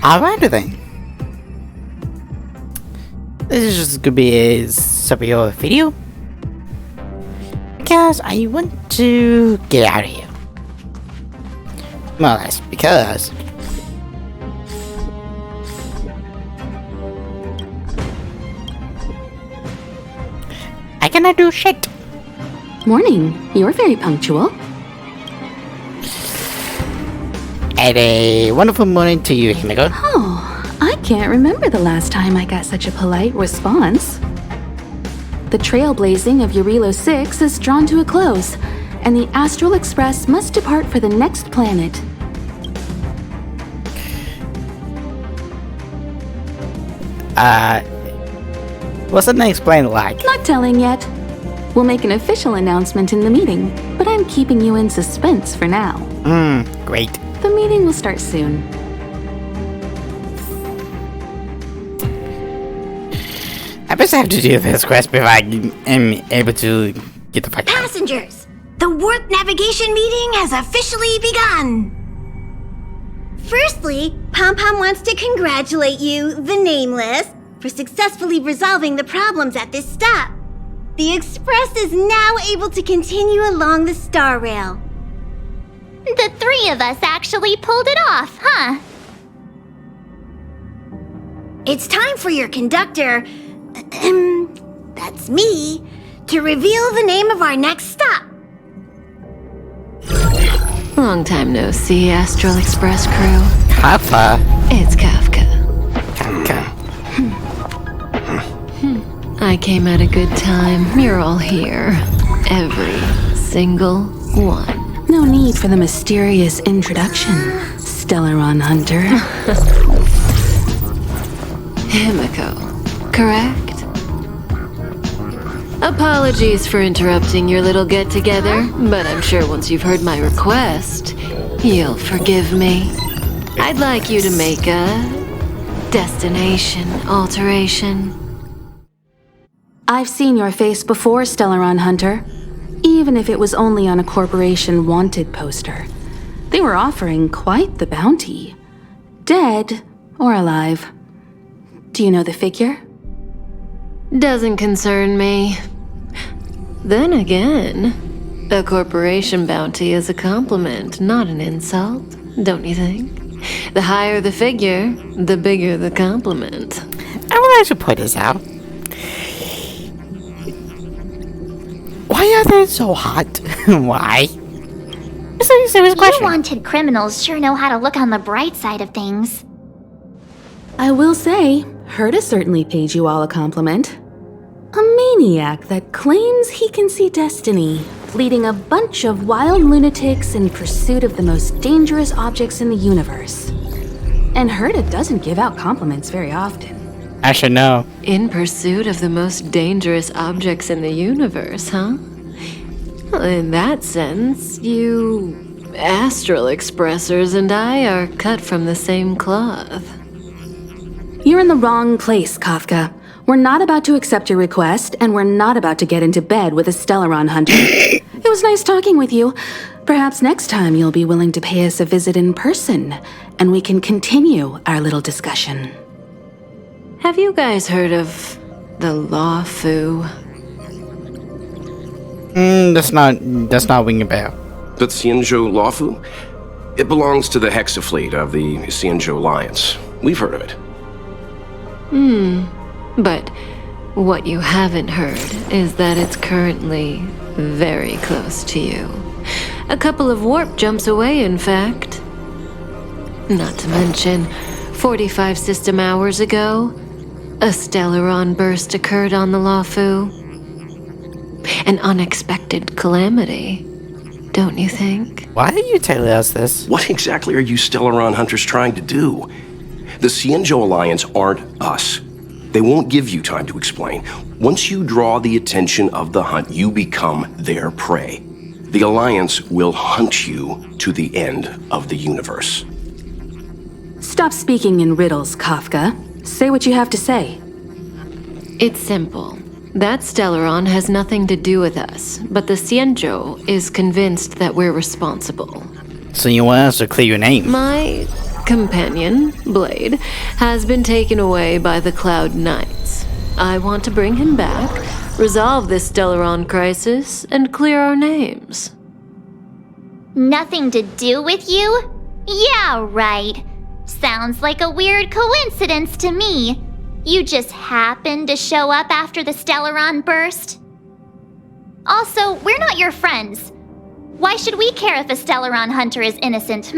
Alright then. This is just gonna be a superhero video. Because I want to get out of here. More or less, because I cannot do shit. Morning. You're very punctual. And a wonderful morning to you, Himiko. Oh, I can't remember the last time I got such a polite response. The trailblazing of Eurilo 6 is drawn to a close, and the Astral Express must depart for the next planet. What's the next plan like? Not telling yet. We'll make an official announcement in the meeting, but I'm keeping you in suspense for now. Great. The meeting will start soon. I best have to do this quest before I am able to get the fuck out. Passengers, the warp navigation meeting has officially begun. Firstly, Pom Pom wants to congratulate you, the Nameless, for successfully resolving the problems at this stop. The Express is now able to continue along the Star Rail. The three of us actually pulled it off, huh? It's time for your conductor, that's me, to reveal the name of our next stop. Long time no see, Astral Express crew. Kafka. It's Kafka. Kafka. I came at a good time. You're all here. Every single one. No need for the mysterious introduction, Stellaron Hunter. Himiko, correct? Apologies for interrupting your little get-together, but I'm sure once you've heard my request, you'll forgive me. I'd like you to make a destination alteration. I've seen your face before, Stellaron Hunter. Even if it was only on a corporation wanted poster. They were offering quite the bounty. Dead or alive. Do you know the figure? Doesn't concern me. Then again, a corporation bounty is a compliment, not an insult, don't you think? The higher the figure, the bigger the compliment. I would like to point this out. Why are they so hot? Why? It's a serious question. Unwanted criminals sure know how to look on the bright side of things. I will say, Herta certainly paid you all a compliment. A maniac that claims he can see destiny, leading a bunch of wild lunatics in pursuit of the most dangerous objects in the universe. And Herta doesn't give out compliments very often. I should know. In pursuit of the most dangerous objects in the universe, huh? Well, in that sense, you Astral Expressers and I are cut from the same cloth. You're in the wrong place, Kafka. We're not about to accept your request, and we're not about to get into bed with a Stellaron Hunter. It was nice talking with you. Perhaps next time you'll be willing to pay us a visit in person, and we can continue our little discussion. Have you guys heard of the Law Fu? That's not ringing a bell. The Xianzhou Lawfu? It belongs to the Hexafleet of the Xianzhou Alliance. We've heard of it. But what you haven't heard is that it's currently very close to you. A couple of warp jumps away, in fact. Not to mention, 45 system hours ago, a Stellaron burst occurred on the Lawfu. An unexpected calamity, don't you think? Why are you telling us this? What exactly are you Stellaron hunters trying to do? The Xianzhou Alliance aren't us. They won't give you time to explain. Once you draw the attention of the hunt, you become their prey. The Alliance will hunt you to the end of the universe. Stop speaking in riddles, Kafka. Say what you have to say. It's simple. That Stellaron has nothing to do with us, but the Xianzhou is convinced that we're responsible. So you want us to clear your name? My companion, Blade, has been taken away by the Cloud Knights. I want to bring him back, resolve this Stellaron crisis, and clear our names. Nothing to do with you? Yeah, right. Sounds like a weird coincidence to me. You just happened to show up after the Stellaron burst? Also, we're not your friends. Why should we care if a Stellaron hunter is innocent,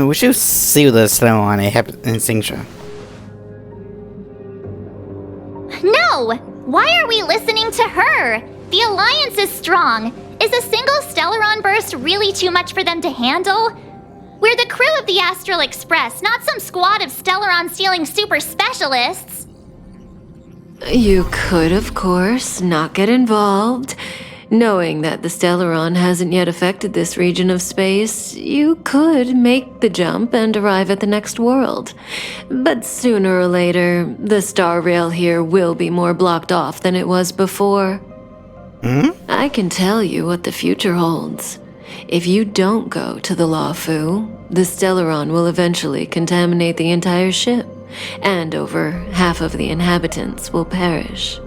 We should see the slow on a extinction. No! Why are we listening to her? The Alliance is strong. Is a single Stellaron burst really too much for them to handle? We're the crew of the Astral Express, not some squad of Stellaron-stealing super specialists. You could, of course, not get involved. Knowing that the Stellaron hasn't yet affected this region of space, you could make the jump and arrive at the next world. But sooner or later, the star rail here will be more blocked off than it was before. I can tell you what the future holds. If you don't go to the Luofu, the Stellaron will eventually contaminate the entire ship, and over half of the inhabitants will perish.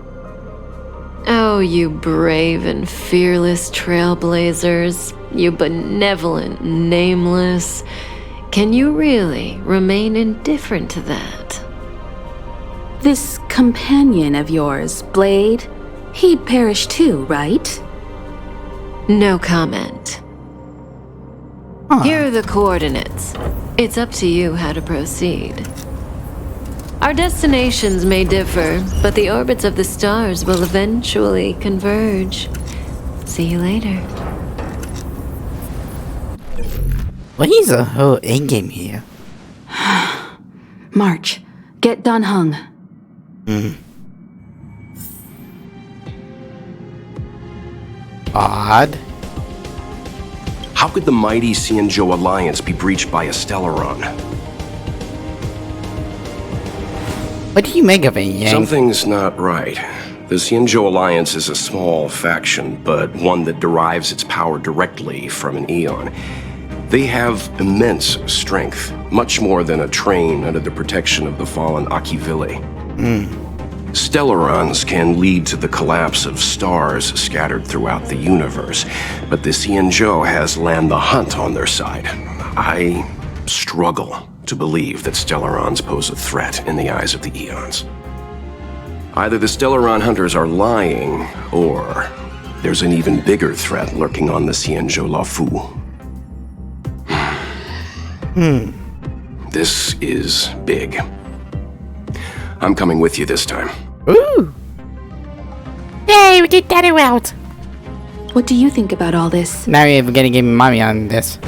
Oh, you brave and fearless trailblazers, you benevolent nameless. Can you really remain indifferent to that? This companion of yours, Blade, he'd perish too, right? No comment. Here are the coordinates. It's up to you how to proceed. Our destinations may differ, but the orbits of the stars will eventually converge. See you later. What is the whole endgame here? March, get Dan Heng. Odd. How could the mighty Xianzhou Alliance be breached by a Stellaron? What do you make of it, Yang? Something's not right. The Xianzhou Alliance is a small faction, but one that derives its power directly from an Aeon. They have immense strength, much more than a train under the protection of the fallen Akivili. Stellarons can lead to the collapse of stars scattered throughout the universe, but the Xianzhou has Lan the Hunt on their side. I struggle to believe that Stellarons pose a threat in the eyes of the Aeons. Either the Stellaron hunters are lying, or there's an even bigger threat lurking on the Xianzhou Luofu. This is big. I'm coming with you this time. Ooh! Yay, we did that out! What do you think about all this? Now you're gonna give me money on this.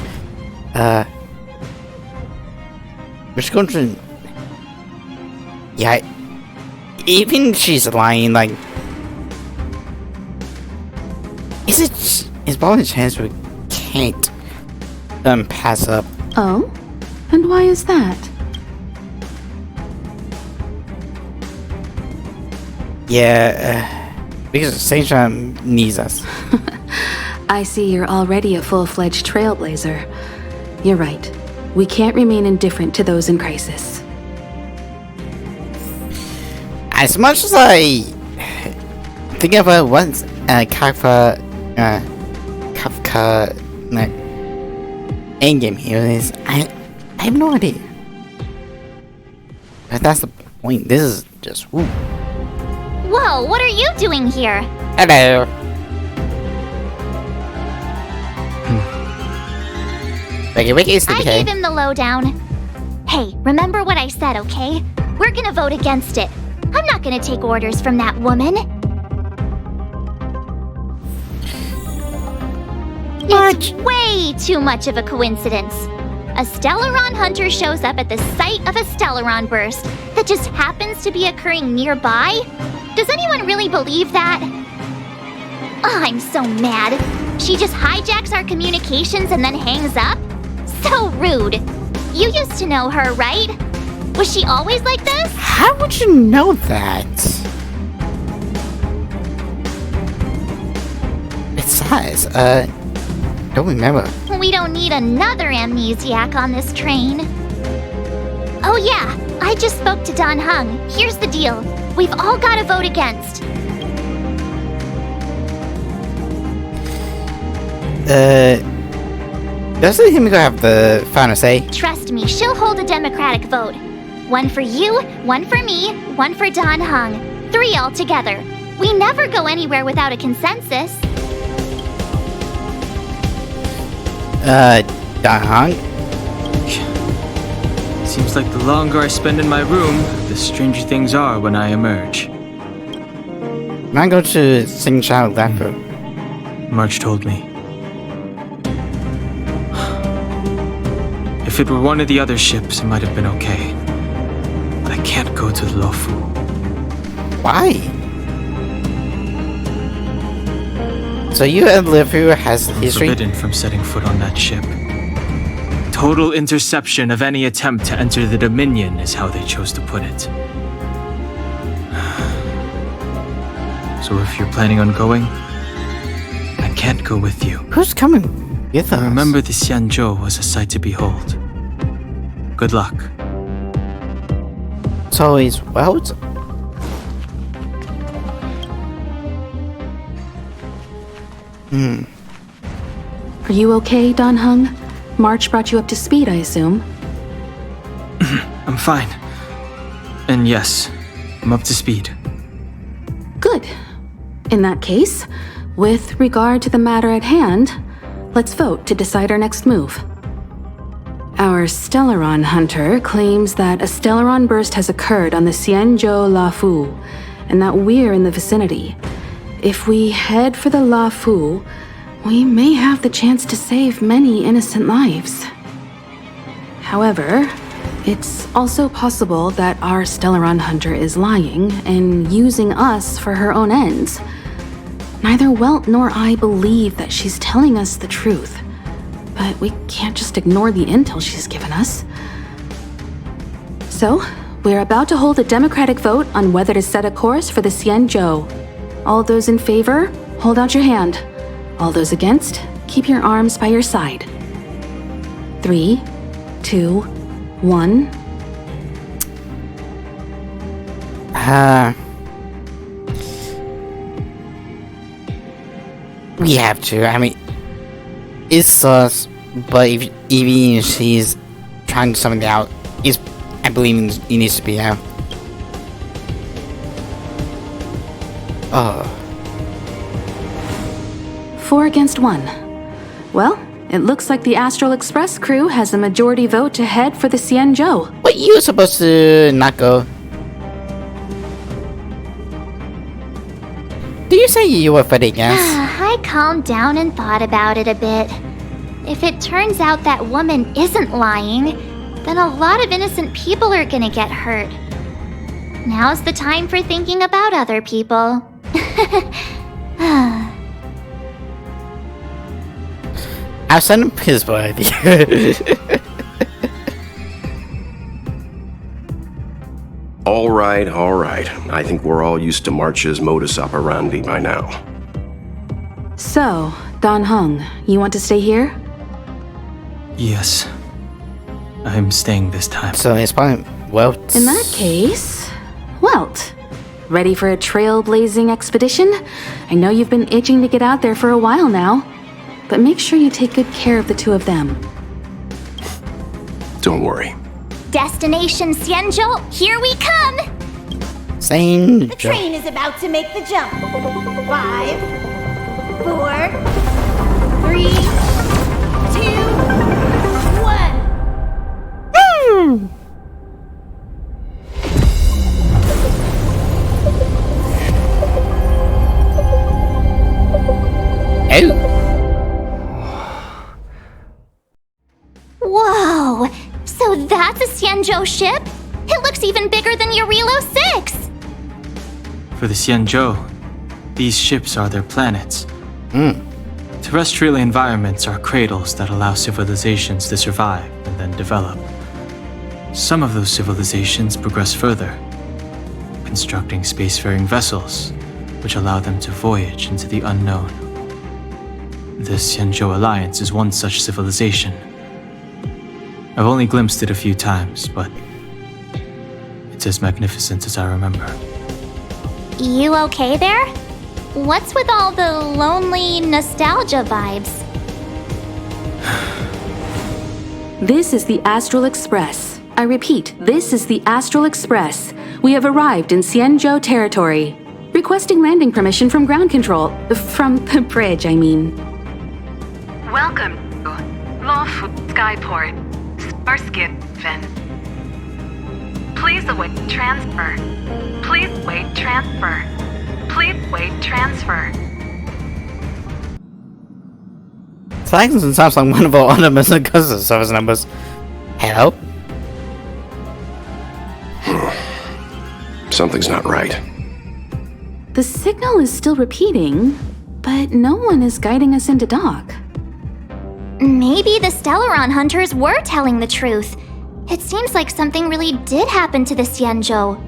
Which country? Yeah, even she's lying, like... Is probably a chance we can't pass up. Oh? And why is that? Yeah, because Satan needs us. I see you're already a full-fledged trailblazer. You're right. We can't remain indifferent to those in crisis. As much as I think about what Kafka endgame here is, I have no idea. But that's the point. This is just woo. Whoa, what are you doing here? Hello. Wiki is I gave him the lowdown. Hey, remember what I said, okay? We're gonna vote against it. I'm not gonna take orders from that woman. It's way too much of a coincidence. A Stellaron hunter shows up at the site of a Stellaron burst that just happens to be occurring nearby? Does anyone really believe that? Oh, I'm so mad. She just hijacks our communications and then hangs up? So rude. You used to know her, right? Was she always like this? How would you know that? Besides, don't remember. We don't need another amnesiac on this train. Oh yeah, I just spoke to Don Hung. Here's the deal. We've all got to vote against. Doesn't Himiko have the final say? Trust me, she'll hold a democratic vote. One for you, one for me, one for Don Hung. 3 altogether. We never go anywhere without a consensus. Don Hung? Seems like the longer I spend in my room, the stranger things are when I emerge. I'm not going to sing child laughter. March told me. If it were one of the other ships, it might have been okay. But I can't go to Luofu. Why? So you and Luofu has I'm history? forbidden from setting foot on that ship. Total interception of any attempt to enter the Dominion is how they chose to put it. So if you're planning on going, I can't go with you. Who's coming with us? Remember the Xianzhou was a sight to behold. Good luck. So he's Welt? Are you okay, Don Hung? March brought you up to speed, I assume. I'm fine. And yes, I'm up to speed. Good. In that case, with regard to the matter at hand, let's vote to decide our next move. Our Stellaron hunter claims that a Stellaron burst has occurred on the Xianzhou Luofu, and that we're in the vicinity. If we head for the Luofu, we may have the chance to save many innocent lives. However, it's also possible that our Stellaron hunter is lying and using us for her own ends. Neither Welt nor I believe that she's telling us the truth, but we can't just ignore the intel she's given us. So, we're about to hold a democratic vote on whether to set a course for the Xianzhou. All those in favor, hold out your hand. All those against, keep your arms by your side. 3, 2, 1. We have to. I mean, it's sus, but if even if she's trying something out, I believe it needs to be out. Oh. 4 against 1. Well, it looks like the Astral Express crew has a majority vote to head for the Xianzhou. But you were supposed to not go. Did you say you were voting against? I calmed down and thought about it a bit. If it turns out that woman isn't lying, then a lot of innocent people are gonna get hurt. Now's the time for thinking about other people. I'll send him his idea. All right. I think we're all used to March's modus operandi by now. So, Don Hung, you want to stay here? Yes. I'm staying this time. So it's probably Welt. In that case, Welt. Ready for a trailblazing expedition? I know you've been itching to get out there for a while now. But make sure you take good care of the two of them. Don't worry. Destination Xianzhou, here we come! Same. The train is about to make the jump. 5, 4, 3, 2, 1. Whoa! So that's a Xianzhou ship? It looks even bigger than Eurilo 6! For the Xianzhou, these ships are their planets. Terrestrial environments are cradles that allow civilizations to survive and then develop. Some of those civilizations progress further, constructing spacefaring vessels, which allow them to voyage into the unknown. The Xianzhou Alliance is one such civilization. I've only glimpsed it a few times, but it's as magnificent as I remember. You okay there? What's with all the lonely nostalgia vibes? This is the Astral Express. I repeat, this is the Astral Express. We have arrived in Xianzhou territory. Requesting landing permission from ground control. From the bridge, I mean. Welcome to Lawfu Skyport, Starsky Fin. Please await transfer. Please wait transfer. Please wait transfer. So that sounds like one of our autonomous customer service numbers. Hello? Something's not right. The signal is still repeating, but no one is guiding us into dock. Maybe the Stellaron hunters were telling the truth. It seems like something really did happen to the Xianzhou.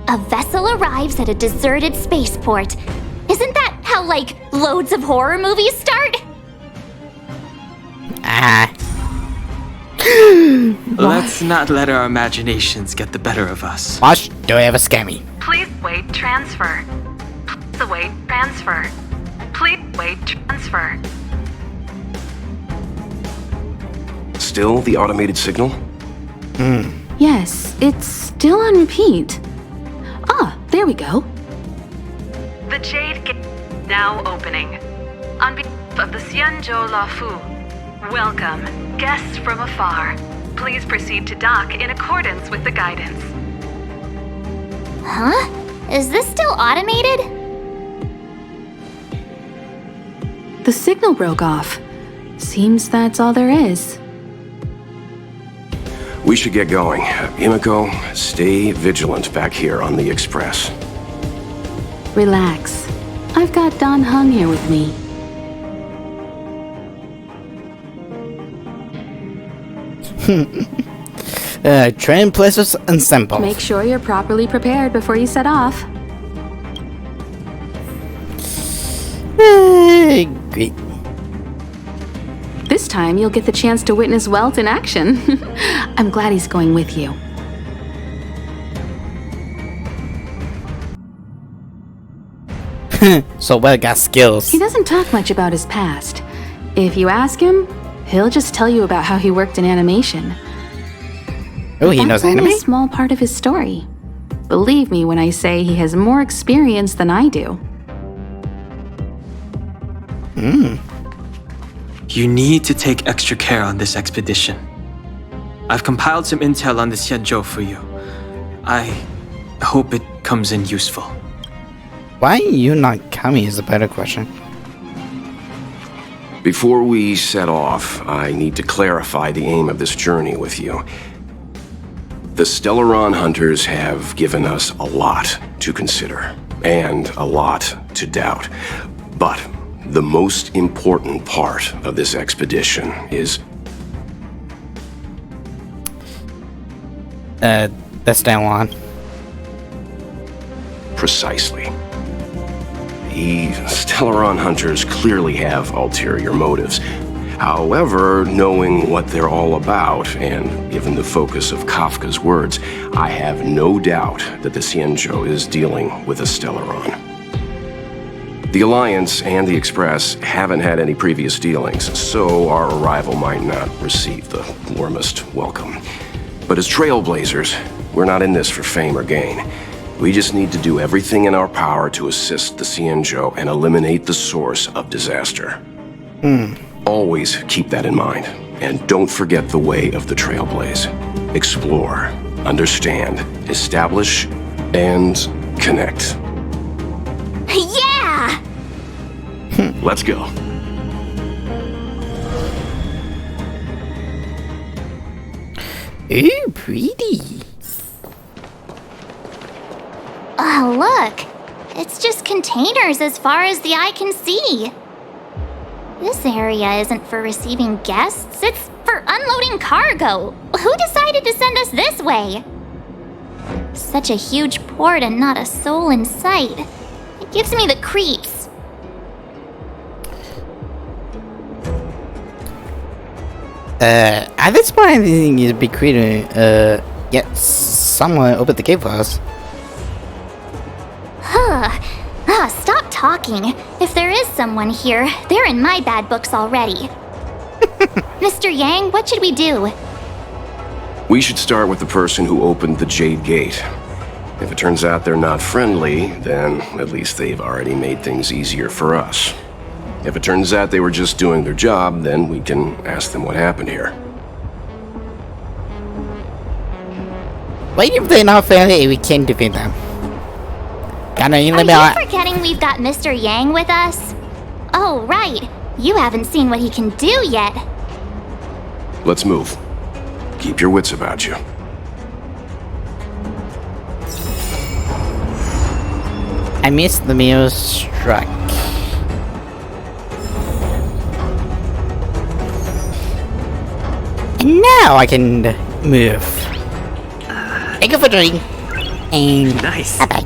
A vessel arrives at a deserted spaceport. Isn't that how, like, loads of horror movies start? Let's not let our imaginations get the better of us. Watch, do I ever scare me? Please wait transfer. Please await transfer. Please wait transfer. Still the automated signal? Yes, it's still on repeat. Ah, there we go. The Jade Gate now opening. On behalf of the Xianzhou Lawfu, welcome, guests from afar. Please proceed to dock in accordance with the guidance. Huh? Is this still automated? The signal broke off. Seems that's all there is. We should get going. Himiko, stay vigilant back here on the Express. Relax. I've got Dan Heng here with me. Train places and simple. Make sure you're properly prepared before you set off. Great. This time you'll get the chance to witness Welt in action. I'm glad he's going with you. So Welt got skills. He doesn't talk much about his past. If you ask him, he'll just tell you about how he worked in animation. Oh, he knows That's only anime? a small part of his story. Believe me when I say he has more experience than I do. You need to take extra care on this expedition. I've compiled some intel on the Xianzhou for you. I hope it comes in useful. Why are you not coming is a better question. Before we set off, I need to clarify the aim of this journey with you. The Stellaron hunters have given us a lot to consider, and a lot to doubt. But the most important part of this expedition is the Stellaron. precisely. The Stellaron hunters clearly have ulterior motives. However, knowing what they're all about, and given the focus of Kafka's words, I have no doubt that the Xianzhou is dealing with a Stellaron. The Alliance and the Express haven't had any previous dealings, so our arrival might not receive the warmest welcome. But as trailblazers, we're not in this for fame or gain. We just need to do everything in our power to assist the Xianzhou and eliminate the source of disaster. Always keep that in mind, and don't forget the way of the Trailblaze. Explore, understand, establish, and connect. Yeah! Let's go. Ooh, pretty. Oh, look. It's just containers as far as the eye can see. This area isn't for receiving guests, it's for We're unloading cargo. Who decided to send us this way? Such a huge port and not a soul in sight. It gives me the creeps. At this point, I think it'd be creative, get someone open the gate for us. Stop talking. If there is someone here, they're in my bad books already. Mr. Yang, what should we do? We should start with the person who opened the Jade Gate. If it turns out they're not friendly, then at least they've already made things easier for us. If it turns out they were just doing their job, then we can ask them what happened here. Wait, if they're not friendly, we can defeat them. Are you forgetting we've got Mr. Yang with us? Oh, right. You haven't seen what he can do yet. Let's move. Keep your wits about you. I missed the mirror struck. And now I can move. Thank you for joining. And Nice. bye-bye.